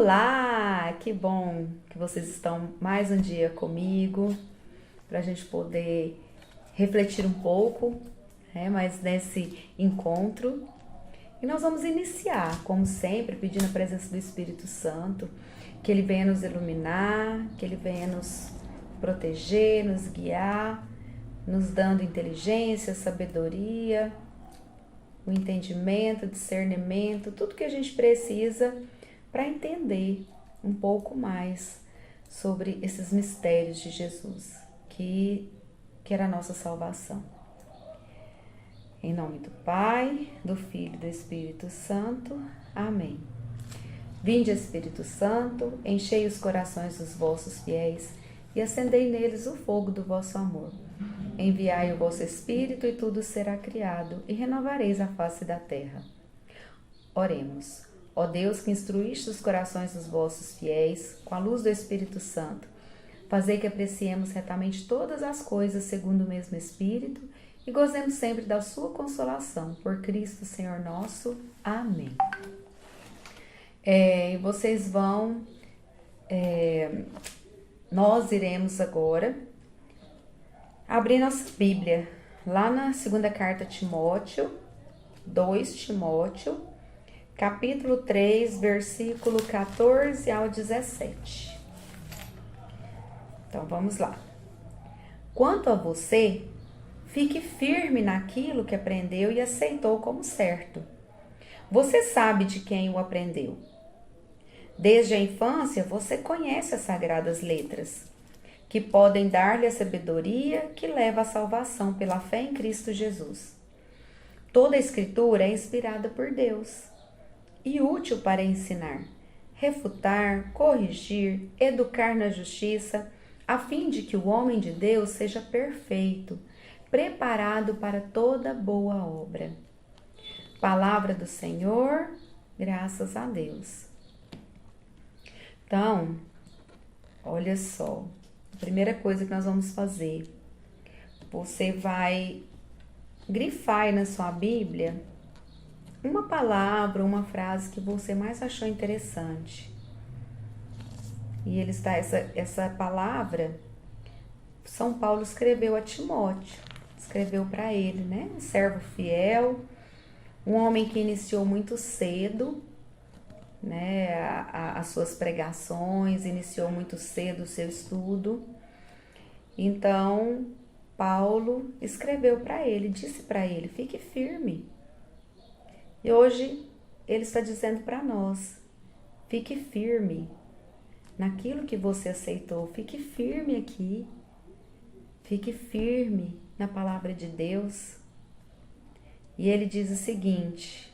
Olá, que bom que vocês estão mais um dia comigo para a gente poder refletir um pouco, mais nesse encontro. E nós vamos iniciar, como sempre, pedindo a presença do Espírito Santo, que Ele venha nos iluminar, que Ele venha nos proteger, nos guiar, nos dando inteligência, sabedoria, o entendimento, discernimento, tudo que a gente precisa para entender um pouco mais sobre esses mistérios de Jesus, que era a nossa salvação. Em nome do Pai, do Filho e do Espírito Santo. Amém. Vinde, Espírito Santo, enchei os corações dos vossos fiéis e acendei neles o fogo do vosso amor. Enviai o vosso Espírito e tudo será criado e renovareis a face da terra. Oremos. Ó Deus, que instruíste os corações dos vossos fiéis com a luz do Espírito Santo, fazei que apreciemos retamente todas as coisas segundo o mesmo Espírito e gozemos sempre da sua consolação. Por Cristo, Senhor nosso. Amém. Vocês vão... nós iremos agora abrir nossa Bíblia lá na segunda carta a Timóteo, 2 Timóteo, capítulo 3, versículo 14 ao 17. Então, vamos lá. Quanto a você, fique firme naquilo que aprendeu e aceitou como certo. Você sabe de quem o aprendeu. Desde a infância, você conhece as sagradas letras, que podem dar-lhe a sabedoria que leva à salvação pela fé em Cristo Jesus. Toda a Escritura é inspirada por Deus e útil para ensinar, refutar, corrigir, educar na justiça, a fim de que o homem de Deus seja perfeito, preparado para toda boa obra. Palavra do Senhor, graças a Deus. Então, olha só, a primeira coisa que nós vamos fazer, você vai grifar aí na sua Bíblia uma palavra, uma frase que você mais achou interessante. E ele está, essa palavra, São Paulo escreveu a Timóteo, escreveu para ele, né? Um servo fiel, um homem que iniciou muito cedo, né? As suas pregações, iniciou muito cedo o seu estudo. Então, Paulo escreveu para ele, disse para ele, fique firme. E hoje ele está dizendo para nós, fique firme naquilo que você aceitou, fique firme aqui, fique firme na palavra de Deus. E ele diz o seguinte,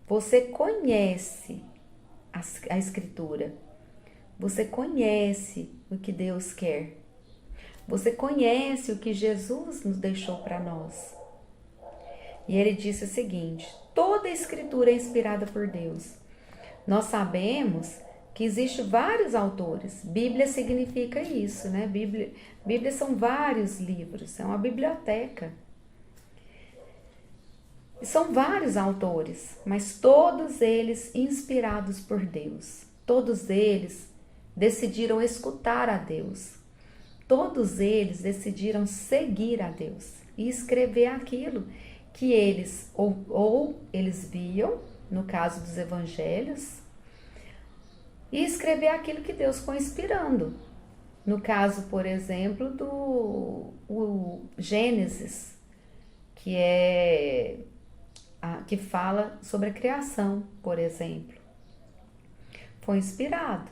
você conhece a Escritura, você conhece o que Deus quer, você conhece o que Jesus nos deixou para nós. E ele disse o seguinte, toda a Escritura é inspirada por Deus. Nós sabemos que existem vários autores. Bíblia significa isso, né? Bíblia são vários livros, é uma biblioteca. E são vários autores, mas todos eles inspirados por Deus. Todos eles decidiram escutar a Deus. Todos eles decidiram seguir a Deus e escrever aquilo que eles ou eles viam, no caso dos evangelhos, e escrever aquilo que Deus foi inspirando. No caso, por exemplo, do Gênesis, que fala sobre a criação, por exemplo. Foi inspirado.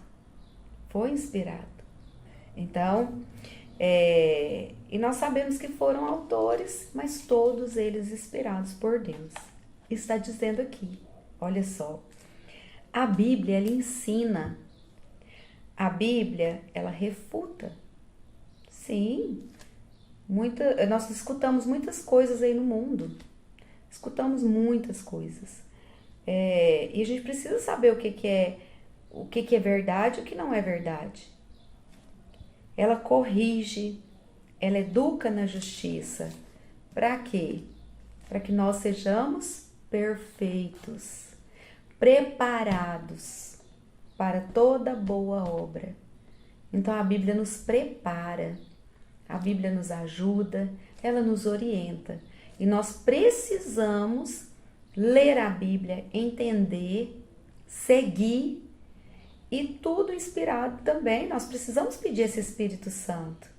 Então, e nós sabemos que foram autores, mas todos eles inspirados por Deus. Está dizendo aqui, olha só, a Bíblia, ela ensina, a Bíblia, ela refuta. Sim, nós escutamos muitas coisas aí no mundo, escutamos muitas coisas, e a gente precisa saber o que é verdade e o que não é verdade. Ela corrige, ela educa na justiça. Para quê? Para que nós sejamos perfeitos, preparados para toda boa obra. Então a Bíblia nos prepara, a Bíblia nos ajuda, ela nos orienta. E nós precisamos ler a Bíblia, entender, seguir, e tudo inspirado também. Nós precisamos pedir esse Espírito Santo.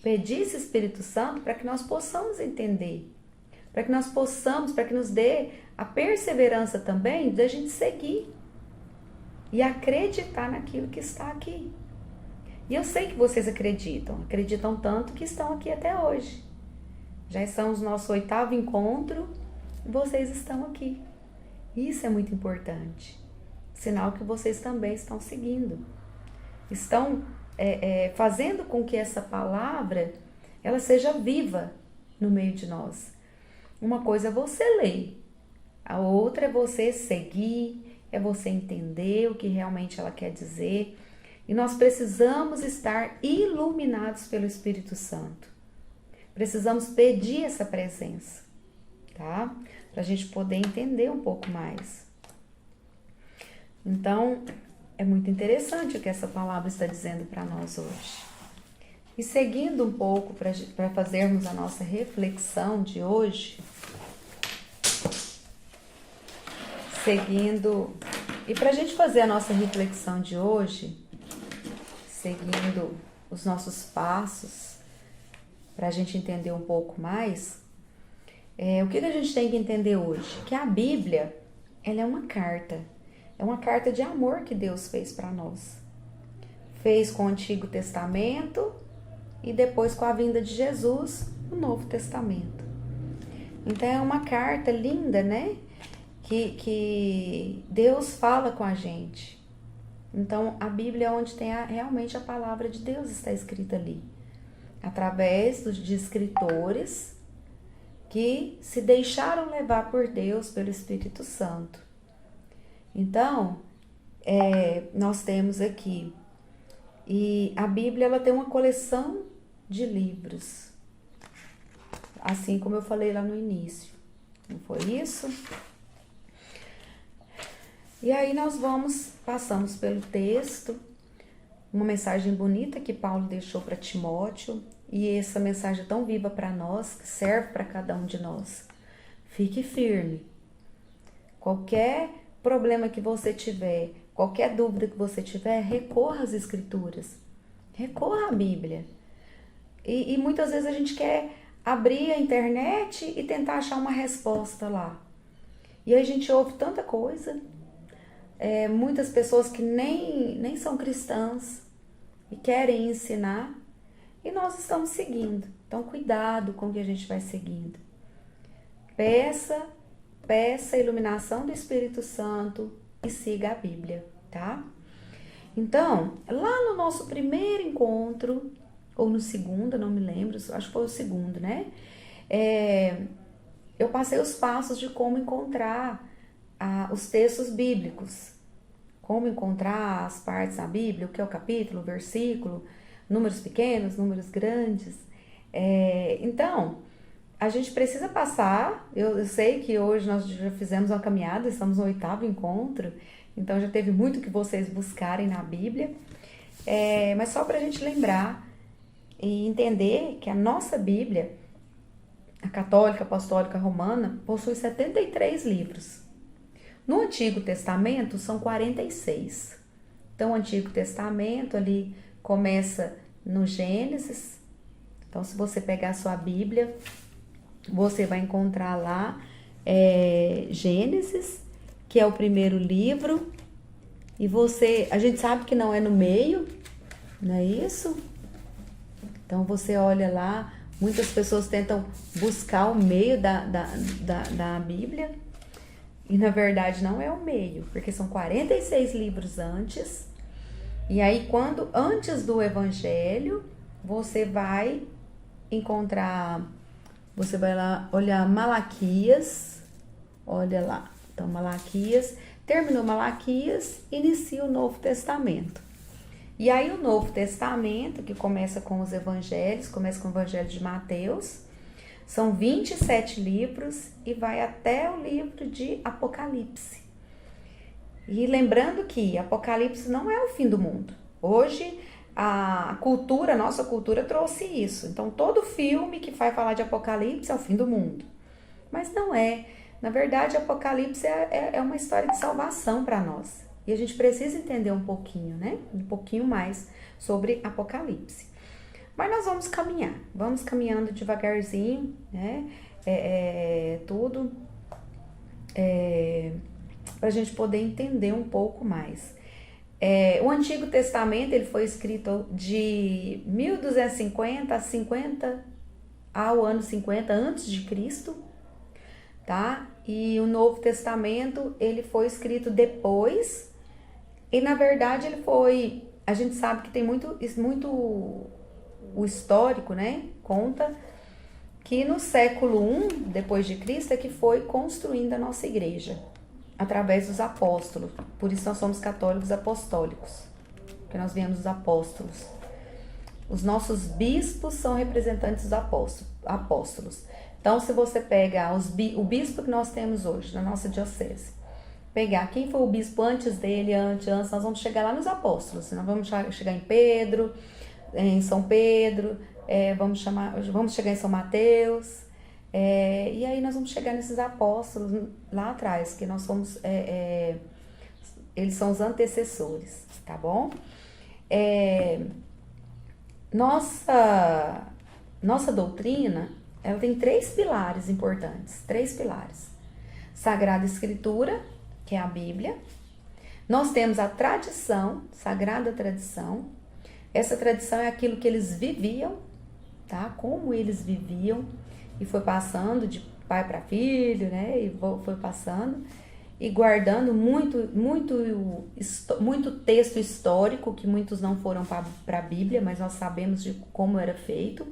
Pedir esse Espírito Santo para que nós possamos entender, para que nós possamos, para que nos dê a perseverança também de a gente seguir e acreditar naquilo que está aqui. E eu sei que vocês acreditam tanto que estão aqui até hoje. Já estamos no nosso 8º encontro e vocês estão aqui. Isso é muito importante. Sinal que vocês também estão seguindo. Estão fazendo com que essa palavra ela seja viva no meio de nós. Uma coisa é você ler, a outra é você seguir, é você entender o que realmente ela quer dizer. E nós precisamos estar iluminados pelo Espírito Santo. Precisamos pedir essa presença, tá? Para a gente poder entender um pouco mais. Então, é muito interessante o que essa palavra está dizendo para nós hoje. E seguindo um pouco para fazermos a nossa reflexão de hoje, e para a gente fazer a nossa reflexão de hoje, seguindo os nossos passos, para a gente entender um pouco mais, o que a gente tem que entender hoje? Que a Bíblia, ela é uma carta de amor que Deus fez para nós. Fez com o Antigo Testamento e depois com a vinda de Jesus, o Novo Testamento. Então é uma carta linda, né? Que Deus fala com a gente. Então a Bíblia é onde tem realmente a palavra de Deus está escrita ali. Através de escritores que se deixaram levar por Deus, pelo Espírito Santo. Então, nós temos aqui, e a Bíblia ela tem uma coleção de livros, assim como eu falei lá no início, não foi isso? E aí nós passamos pelo texto, uma mensagem bonita que Paulo deixou para Timóteo, e essa mensagem é tão viva para nós, que serve para cada um de nós. Fique firme. Qualquer problema que você tiver, qualquer dúvida que você tiver, recorra às Escrituras, recorra à Bíblia. E muitas vezes a gente quer abrir a internet e tentar achar uma resposta lá. E aí a gente ouve tanta coisa, muitas pessoas que nem são cristãs e querem ensinar, e nós estamos seguindo. Então cuidado com o que a gente vai seguindo. Peça a iluminação do Espírito Santo e siga a Bíblia, tá? Então, lá no nosso primeiro encontro, ou no segundo, não me lembro, acho que foi o segundo, né? Eu passei os passos de como encontrar os textos bíblicos, como encontrar as partes da Bíblia, o que é o capítulo, o versículo, números pequenos, números grandes. Então, a gente precisa passar, eu sei que hoje nós já fizemos uma caminhada, estamos no 8º encontro, então já teve muito que vocês buscarem na Bíblia, mas só para a gente lembrar e entender que a nossa Bíblia, a católica, apostólica, romana, possui 73 livros. No Antigo Testamento são 46. Então o Antigo Testamento ali começa no Gênesis. Então se você pegar a sua Bíblia, você vai encontrar lá Gênesis, que é o primeiro livro, e a gente sabe que não é no meio, não é isso? Então você olha lá, muitas pessoas tentam buscar o meio da Bíblia, e na verdade não é o meio, porque são 46 livros antes, e aí antes do Evangelho, você vai encontrar... Você vai lá olhar Malaquias, olha lá, então Malaquias, terminou Malaquias, inicia o Novo Testamento. E aí o Novo Testamento, que começa com os evangelhos, começa com o Evangelho de Mateus, são 27 livros e vai até o livro de Apocalipse. E lembrando que Apocalipse não é o fim do mundo. Hoje, a nossa cultura trouxe isso. Então, todo filme que vai falar de Apocalipse é o fim do mundo. Mas não é. Na verdade, Apocalipse é uma história de salvação para nós. E a gente precisa entender um pouquinho, né? Um pouquinho mais sobre Apocalipse. Mas nós vamos caminhando devagarzinho, né? Tudo para a gente poder entender um pouco mais. O Antigo Testamento ele foi escrito de 1250 a 50 ao ano 50 antes de Cristo, tá? E o Novo Testamento ele foi escrito depois. E na verdade a gente sabe que tem muito o histórico, né? Conta que no século I depois de Cristo é que foi construindo a nossa igreja através dos apóstolos. Por isso nós somos católicos apostólicos, porque nós viemos dos apóstolos. Os nossos bispos são representantes dos apóstolos. Então, se você pega o bispo que nós temos hoje na nossa diocese, pegar quem foi o bispo antes dele, antes, nós vamos chegar lá nos apóstolos. Nós vamos chegar em Pedro, em São Pedro, vamos chegar em São Mateus, e aí nós vamos chegar nesses apóstolos lá atrás, que nós somos, eles são os antecessores, tá bom? Nossa doutrina, ela tem 3 pilares importantes, 3 pilares. Sagrada Escritura, que é a Bíblia. Nós temos a tradição, sagrada tradição. Essa tradição é aquilo que eles viviam, tá? Como eles viviam e foi passando de pai para filho, né? E foi passando e guardando muito texto histórico que muitos não foram para a Bíblia, mas nós sabemos de como era feito.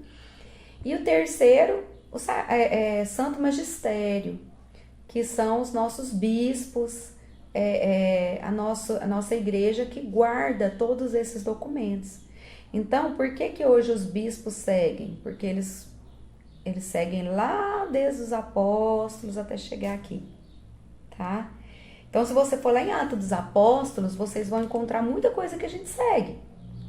E o terceiro, Santo Magistério, que são os nossos bispos, a nossa igreja que guarda todos esses documentos. Então, por que hoje os bispos seguem? Porque eles seguem lá desde os apóstolos até chegar aqui, tá? Então, se você for lá em Atos dos Apóstolos, vocês vão encontrar muita coisa que a gente segue.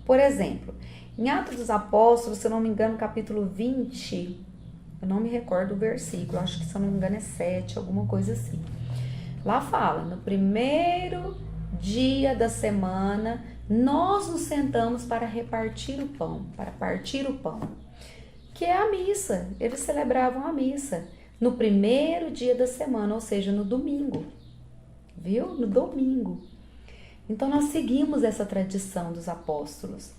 Por exemplo, em Atos dos Apóstolos, se eu não me engano, capítulo 20, eu não me recordo o versículo, acho que se eu não me engano é 7, alguma coisa assim. Lá fala, no primeiro dia da semana, nós nos sentamos para repartir o pão, para partir o pão, que é a missa. Eles celebravam a missa no primeiro dia da semana, ou seja, no domingo, viu? No domingo. Então, nós seguimos essa tradição dos apóstolos.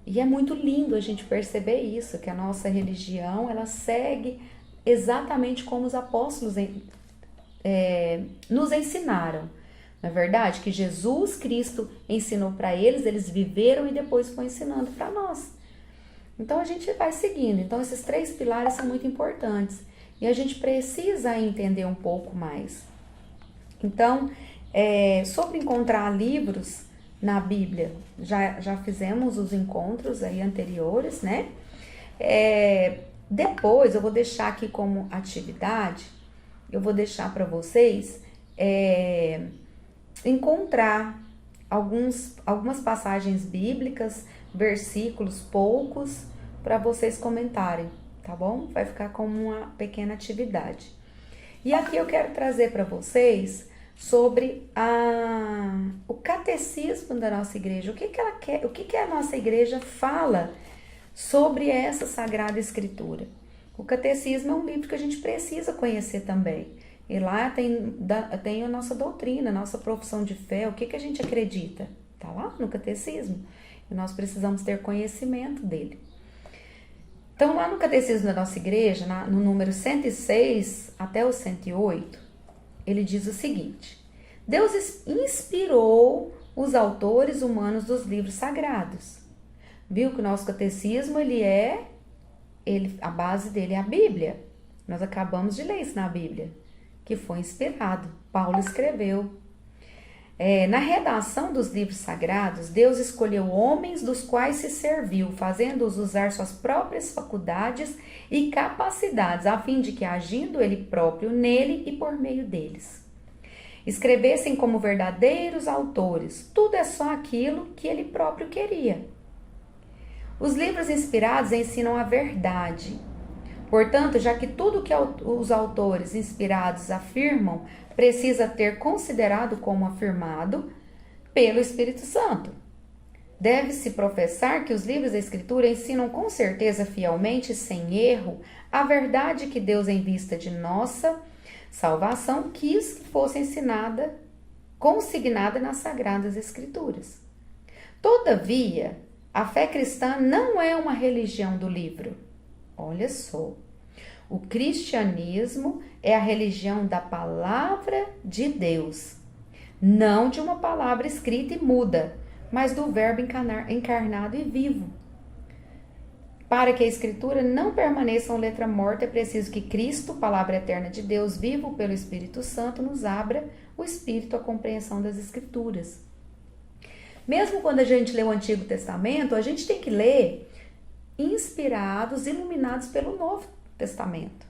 E é muito lindo a gente perceber isso, que a nossa religião, ela segue exatamente como os apóstolos nos ensinaram. Não é verdade? Que Jesus Cristo ensinou para eles, eles viveram e depois foi ensinando para nós. Então, a gente vai seguindo. Então, esses 3 pilares são muito importantes. E a gente precisa entender um pouco mais. Então, sobre encontrar livros na Bíblia, já fizemos os encontros aí anteriores, né? Depois, eu vou deixar aqui como atividade, eu vou deixar para vocês encontrar algumas passagens bíblicas, versículos poucos, para vocês comentarem, tá bom? Vai ficar como uma pequena atividade. E aqui eu quero trazer para vocês sobre o catecismo da nossa igreja. O que ela quer, o que a nossa igreja fala sobre essa Sagrada Escritura. O catecismo é um livro que a gente precisa conhecer também. E lá tem a nossa doutrina, a nossa profissão de fé, o que a gente acredita. Tá lá no catecismo. E nós precisamos ter conhecimento dele. Então, lá no catecismo da nossa igreja, no número 106 até o 108, ele diz o seguinte: Deus inspirou os autores humanos dos livros sagrados. Viu que o nosso catecismo, a base dele é a Bíblia. Nós acabamos de ler isso na Bíblia, que foi inspirado. Paulo escreveu. Na redação dos livros sagrados, Deus escolheu homens dos quais se serviu, fazendo-os usar suas próprias faculdades e capacidades, a fim de que, agindo ele próprio nele e por meio deles. escrevessem como verdadeiros autores. Tudo é só aquilo que ele próprio queria. Os livros inspirados ensinam a verdade. Portanto, já que tudo que os autores inspirados afirmam precisa ter considerado como afirmado pelo Espírito Santo. Deve-se professar que os livros da Escritura ensinam com certeza, fielmente e sem erro, a verdade que Deus, em vista de nossa salvação, quis que fosse consignada nas Sagradas Escrituras. Todavia, a fé cristã não é uma religião do livro. Olha só, o cristianismo é a religião da palavra de Deus, não de uma palavra escrita e muda, mas do verbo encarnado e vivo. Para que a Escritura não permaneça uma letra morta, é preciso que Cristo, palavra eterna de Deus, vivo pelo Espírito Santo, nos abra o Espírito à compreensão das Escrituras. Mesmo quando a gente lê o Antigo Testamento, a gente tem que ler inspirados, iluminados pelo Novo Testamento.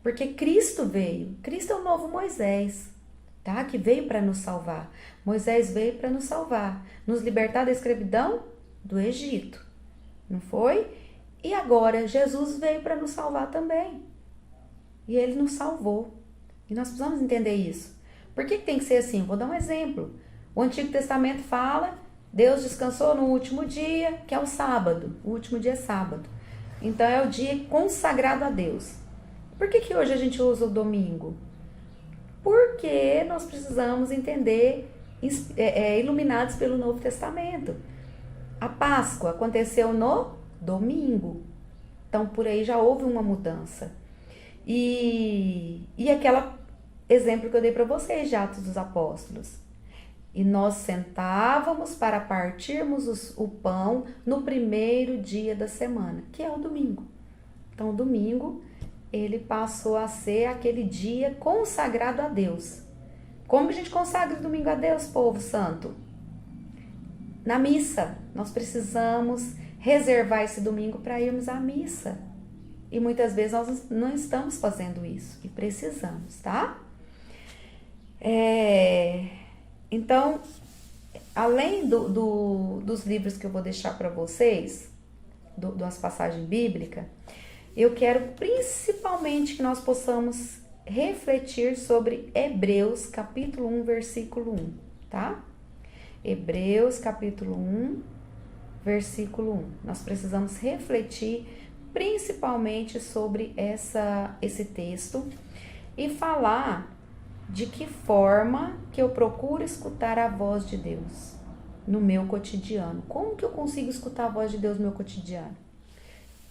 Porque Cristo veio. Cristo é o novo Moisés, tá? Que veio para nos salvar. Moisés veio para nos salvar, nos libertar da escravidão do Egito. Não foi? E agora Jesus veio para nos salvar também. E ele nos salvou. E nós precisamos entender isso. Por que tem que ser assim? Vou dar um exemplo. O Antigo Testamento fala: Deus descansou no último dia, que é o sábado. O último dia é sábado. Então é o dia consagrado a Deus. Por que hoje a gente usa o domingo? Porque nós precisamos entender, iluminados pelo Novo Testamento. A Páscoa aconteceu no domingo. Então por aí já houve uma mudança. E aquele exemplo que eu dei para vocês de Atos dos Apóstolos. E nós sentávamos para partirmos o pão no primeiro dia da semana, que é o domingo. Então, o domingo, ele passou a ser aquele dia consagrado a Deus. Como que a gente consagra o domingo a Deus, povo santo? Na missa. Nós precisamos reservar esse domingo para irmos à missa. E muitas vezes nós não estamos fazendo isso. E precisamos, tá? Então, além dos livros que eu vou deixar para vocês, das passagens bíblicas, eu quero principalmente que nós possamos refletir sobre Hebreus capítulo 1, versículo 1, tá? Hebreus capítulo 1, versículo 1. Nós precisamos refletir principalmente sobre esse texto e falar de que forma que eu procuro escutar a voz de Deus no meu cotidiano. Como que eu consigo escutar a voz de Deus no meu cotidiano?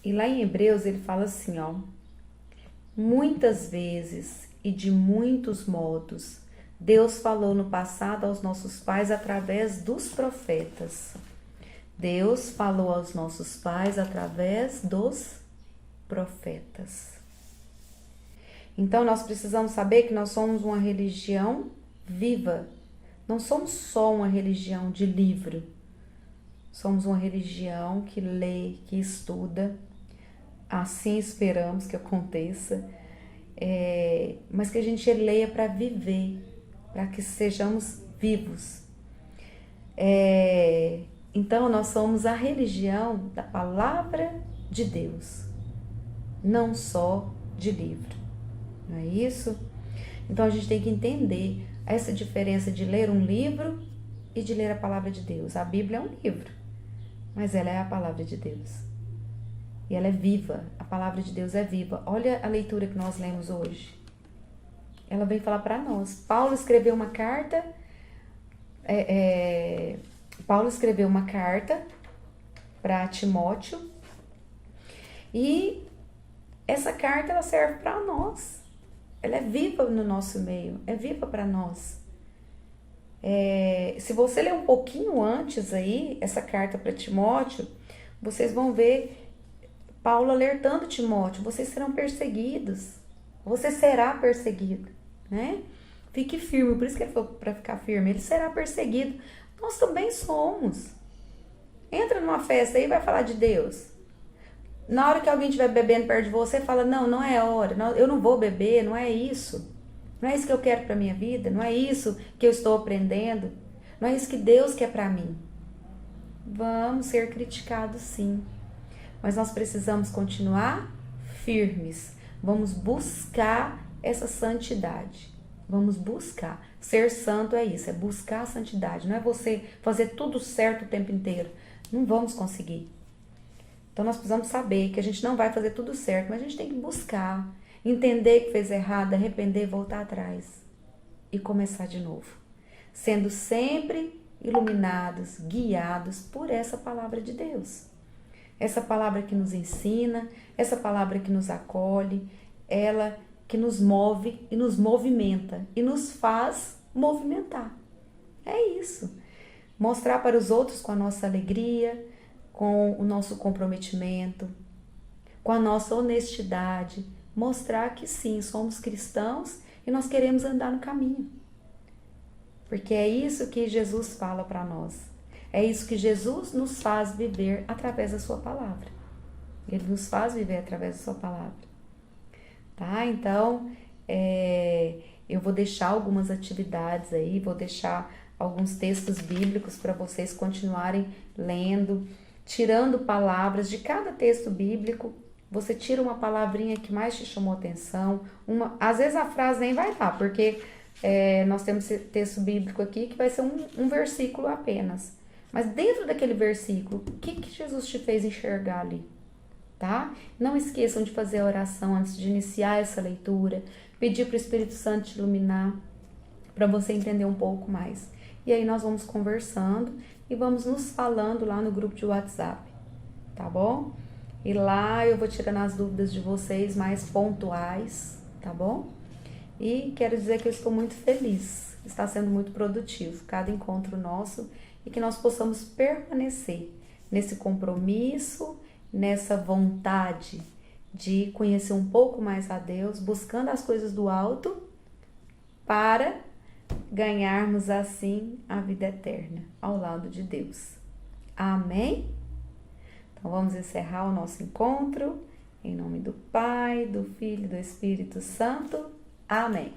E lá em Hebreus ele fala assim, ó: muitas vezes e de muitos modos, Deus falou no passado aos nossos pais através dos profetas. Deus falou aos nossos pais através dos profetas. Então, nós precisamos saber que nós somos uma religião viva. Não somos só uma religião de livro. Somos uma religião que lê, que estuda. Assim esperamos que aconteça. Mas que a gente leia para viver, para que sejamos vivos. Então, nós somos a religião da palavra de Deus. Não só de livro. Não é isso? Então a gente tem que entender essa diferença de ler um livro e de ler a palavra de Deus. A Bíblia é um livro, mas ela é a palavra de Deus. E ela é viva, a palavra de Deus é viva. Olha a leitura que nós lemos hoje. Ela vem falar para nós. Paulo escreveu uma carta para Timóteo e essa carta ela serve para nós. Ela é viva no nosso meio, é viva para nós. Se você ler um pouquinho antes aí, essa carta para Timóteo, vocês vão ver Paulo alertando Timóteo: vocês serão perseguidos, você será perseguido, né? Fique firme, por isso que ele falou para ficar firme, ele será perseguido. Nós também somos. Entra numa festa aí e vai falar de Deus. Na hora que alguém estiver bebendo perto de você, fala: não é hora, eu não vou beber, não é isso. Não é isso que eu quero para minha vida? Não é isso que eu estou aprendendo? Não é isso que Deus quer para mim? Vamos ser criticados, sim. Mas nós precisamos continuar firmes. Vamos buscar essa santidade. Vamos buscar. Ser santo é isso, é buscar a santidade. Não é você fazer tudo certo o tempo inteiro. Não vamos conseguir. Então nós precisamos saber que a gente não vai fazer tudo certo, mas a gente tem que buscar, entender que fez errado, arrepender, voltar atrás e começar de novo. Sendo sempre iluminados, guiados por essa palavra de Deus. Essa palavra que nos ensina, essa palavra que nos acolhe, ela que nos move e nos movimenta e nos faz movimentar. É isso. Mostrar para os outros com a nossa alegria, com o nosso comprometimento, com a nossa honestidade, mostrar que sim, somos cristãos e nós queremos andar no caminho. Porque é isso que Jesus fala para nós. É isso que Jesus nos faz viver através da sua palavra. Ele nos faz viver através da sua palavra. Tá? Então, eu vou deixar algumas atividades aí, vou deixar alguns textos bíblicos para vocês continuarem lendo, tirando palavras de cada texto bíblico. Você tira uma palavrinha que mais te chamou atenção. Às vezes a frase nem vai dar, porque nós temos esse texto bíblico aqui que vai ser um versículo apenas. Mas dentro daquele versículo, o que Jesus te fez enxergar ali? Tá? Não esqueçam de fazer a oração antes de iniciar essa leitura, pedir para o Espírito Santo te iluminar, para você entender um pouco mais. E aí nós vamos conversando e vamos nos falando lá no grupo de WhatsApp, tá bom? E lá eu vou tirando as dúvidas de vocês mais pontuais, tá bom? E quero dizer que eu estou muito feliz, está sendo muito produtivo cada encontro nosso e que nós possamos permanecer nesse compromisso, nessa vontade de conhecer um pouco mais a Deus, buscando as coisas do alto para ganharmos assim a vida eterna ao lado de Deus. Amém? Então vamos encerrar o nosso encontro em nome do Pai, do Filho e do Espírito Santo. Amém.